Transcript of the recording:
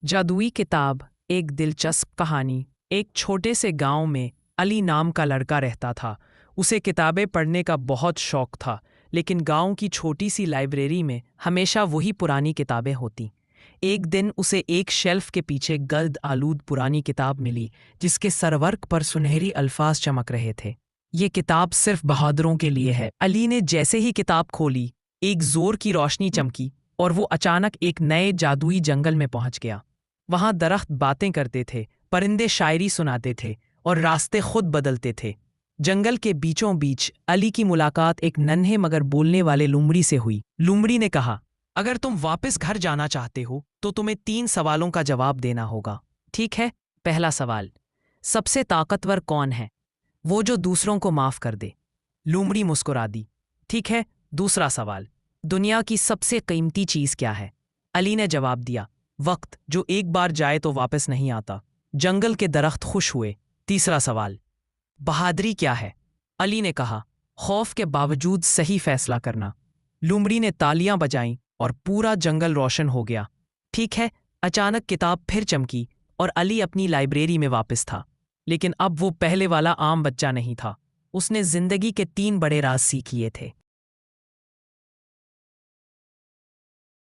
जादुई किताब। एक दिलचस्प कहानी। एक छोटे से गांव में अली नाम का लड़का रहता था। उसे किताबें पढ़ने का बहुत शौक था, लेकिन गांव की छोटी सी लाइब्रेरी में हमेशा वही पुरानी किताबें होती। एक दिन उसे एक शेल्फ के पीछे गर्द आलूद पुरानी किताब मिली, जिसके सरवर्क पर सुनहरी अल्फाज चमक रहे थे। ये किताब सिर्फ बहादुरों के लिए है। अली ने जैसे ही किताब खोली, एक जोर की रोशनी चमकी और वो अचानक एक नए जादुई जंगल में पहुंच गया। वहां दरख्त बातें करते थे, परिंदे शायरी सुनाते थे और रास्ते खुद बदलते थे। जंगल के बीचों बीच अली की मुलाकात एक नन्हे मगर बोलने वाले लोमड़ी से हुई। लोमड़ी ने कहा, अगर तुम वापस घर जाना चाहते हो तो तुम्हें 3 सवालों का जवाब देना होगा। ठीक है। पहला सवाल, सबसे ताकतवर कौन है? वो जो दूसरों को माफ कर दे। लोमड़ी मुस्कुरा दी। ठीक है। दूसरा सवाल, दुनिया की सबसे कीमती चीज क्या है? अली ने जवाब दिया, वक्त, जो एक बार जाए तो वापस नहीं आता। जंगल के दरख्त खुश हुए। तीसरा सवाल, बहादुरी क्या है? अली ने कहा, खौफ के बावजूद सही फैसला करना। लोमड़ी ने तालियां बजाईं और पूरा जंगल रोशन हो गया। ठीक है। अचानक किताब फिर चमकी और अली अपनी लाइब्रेरी में वापस था। लेकिन अब वो पहले वाला आम बच्चा नहीं था। उसने जिंदगी के 3 बड़े राज सीख लिए थे।